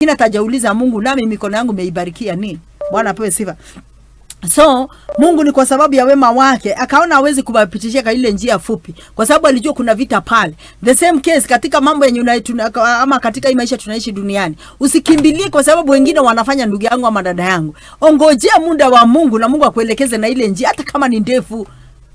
Kina tajauliza Mungu, nami mikono yangu meibarikia nini? Bwana apewe sifa. So Mungu ni kwa sababu ya wema wake akaona hawezi kubapitishia kwa ile njia fupi, kwa sababu alijua kuna vita pale. The same case katika mambo yenye ama katika hii maisha tunaishi duniani. Usikimbilie kwa sababu wengine wanafanya, ndugu yangu ama dada yangu. Ongojea muda wa Mungu na Mungu akuelekeze na ile njia, hata kama ni ndefu.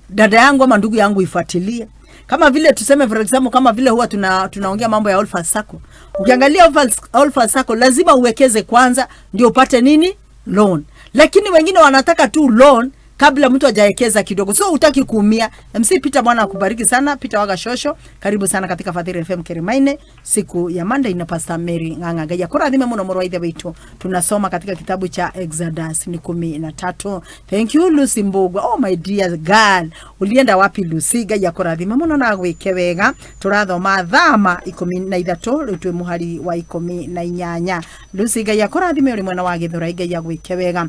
Dada yangu ama ndugu yangu, ifuatilie. Kama vile tuseme for example, kama vile huwa tunaongea mambo ya Alpha Sacco. Ukiangalia Alpha Sacco lazima uwekeze kwanza ndio upate nini? Loan. Lakini wengine wanataka tu loan kabla mtu hajaekeza kidogo. So utaki kuumia. MC Peter, Bwana akubariki sana. Peter Waga Shosho, karibu sana katika Fadhili FM Kerimaine. Siku ya Monday na Pastor Mary Nganga Gaya. Kurathime muno murwaithe wetu. Tunasoma katika kitabu cha Exodus ni 13. Thank you Lucy Mbugwa. Oh my dear girl. Ulienda wapi Lucy? Gaya kurathime muno na gwike wega. Turathoma Thama 13 rutwe muhari wa 18. Lucy Gaya kurathime uri mwana wa Githura Gaya gwike wega.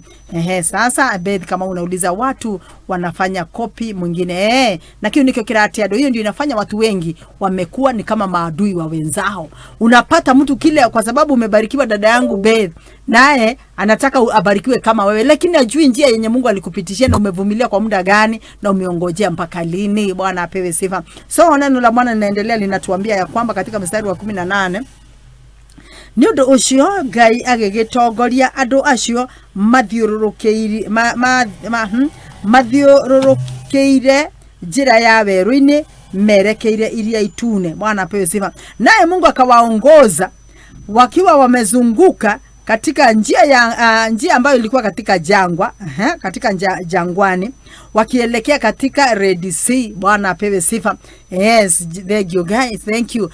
Sasa Beth, kama unauliza watu wanafanya copy mwingine na kiyo nikyo kiratiado, hiyo ndio inafanya watu wengi wamekuwa ni kama maadui wa wenzao. Unapata mtu kile kwa sababu umebarikiwa, dada yangu Beth, naye anataka abarikiwe kama wewe, lakini ajui njia yenye Mungu alikupitishia na umevumilia kwa muda gani na umeongojea mpaka lini. Bwana apewe sifa. So neno la Bwana linaendelea linatuambia ya kwamba katika mstari wa 18, Niundo ucio Ngai agigitongoria andu acio mathiururukeire njira ya weru-ini merekeire iria itune. Bwana apewe sifa. Naye Mungu akawaongoza wakiwa wamezunguka katika njia ambayo ilikuwa katika jangwa, katika jangwani, wakielekea katika Red Sea. Bwana apewe sifa. Yes, thank you guys, thank you.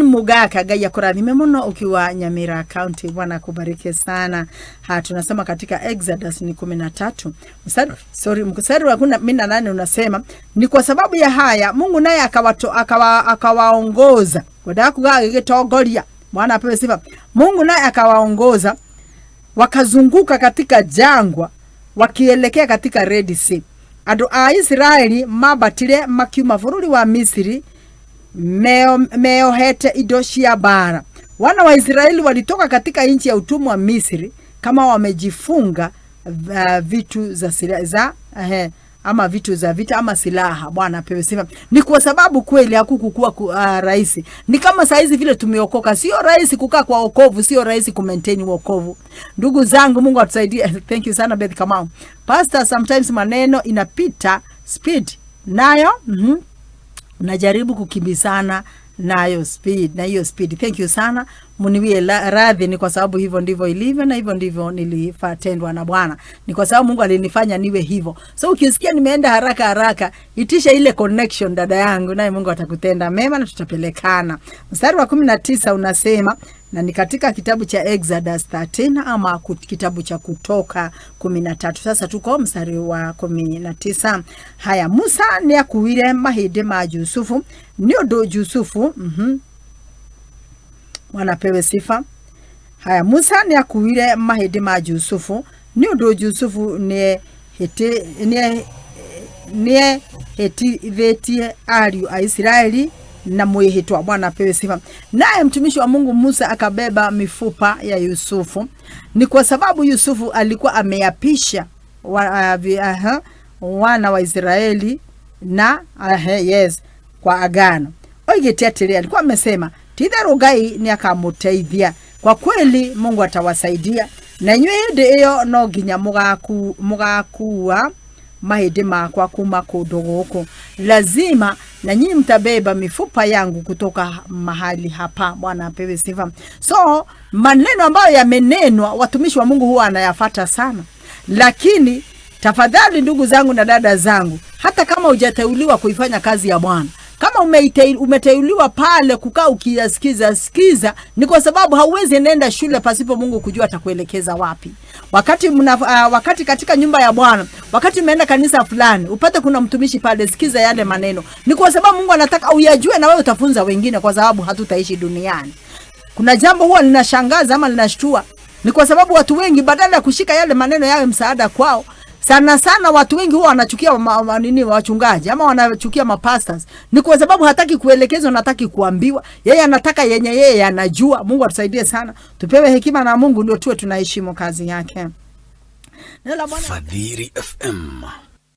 Mugaka Gaya kurathime muno ukiwa Nyamira County. Bwana akubariki sana. Tunasema katika Exodus ni 13. Mstari wa 18 unasema, ni kwa sababu ya haya Mungu naye akawaongoza. Wadaka gagitongoria. Bwana apewe sifa. Mungu naye akawaongoza wakazunguka katika jangwa wakielekea katika Red Sea. Andu a Israeli mabatire makiuma bururi wa Misri meohete indo cia bara. Wana wa Israeli walitoka katika nchi ya utumwa wa Misri kama wamejifunga vitu vitu za vita ama silaha. Bwana apewe sifa. Ni kwa sababu kweli hakukuwa rahisi. Ni kama saizi vile tumeokoka, sio rahisi kukaa kwa wokovu, sio rahisi kumaintain wokovu. Ndugu zangu, Mungu atusaidie. Thank you sana Beth Kamau. Pastor, sometimes maneno inapita speed. Nayo unajaribu kukimbizana nayo speed, na hiyo speed. Thank you sana. Muniwie radhi, ni kwa sababu hivyo ndivyo ilivyo na hivyo ndivyo nilifatendwa na Bwana. Ni kwa sababu Mungu alinifanya niwe hivyo. So ukisikia nimeenda haraka, itisha ile connection dada yangu, naye Mungu atakutenda mema na tutapelekana. Mstari wa 19 unasema, na ni katika kitabu cha Exodus 13 ama kitabu cha Kutoka 13. Sasa tuko mstari wa 19. Haya, Musa ni akuire mahinde ma Yusufu, niondo Yusufu Bwana apewe sifa. Haya, Musa ni akuire mahinde ma Yusufu, niondo Yusufu ne hetithetie ariu a Israeli na mwihitwa. Bwana apewe sifa. Naye mtumishi wa Mungu Musa akabeba mifupa ya Yusufu. Ni kwa sababu Yusufu alikuwa ameyapisha wana wa Israeli na kwa agano. Oigetetele alikuwa amesema titharu Ngai ni akamuteithia. Kwa kweli Mungu atawasaidia. Na nywe hinde iyo no nginya mugakuwa mahinde makwa kuma kundu guku. Lazima na nyinyi mtabeba mifupa yangu kutoka mahali hapa. Bwana apewe sifa. So maneno ambayo yamenenwa watumishi wa Mungu huwa anayafuata sana. Lakini tafadhali ndugu zangu na dada zangu, hata kama hujateuliwa kuifanya kazi ya Bwana, kama umeteuliwa pale kukaa ukisikiza, ni kwa sababu hauwezi nenda shule pasipo Mungu kujua atakuelekeza wapi. Wakati katika nyumba ya Bwana, wakati umeenda kanisa fulani, upate kuna mtumishi pale, sikiza yale maneno. Ni kwa sababu Mungu anataka uyajue na wewe utafunza wengine, kwa sababu hatutaishi duniani. Kuna jambo huwa linashangaza ama linashtua. Ni kwa sababu watu wengi badala ya kushika yale maneno yawe msaada kwao, Sana sana watu wengi huwa wanachukia wachungaji ama wanachukia mapastors. Ni kwa sababu hataki kuelekezwa, hataki kuambiwa. Yeye anataka yenye yeye anajua. Mungu atusaidie sana. Tupewe hekima na Mungu ndio tuwe tunaheshimu kazi yake. Fadhili FM.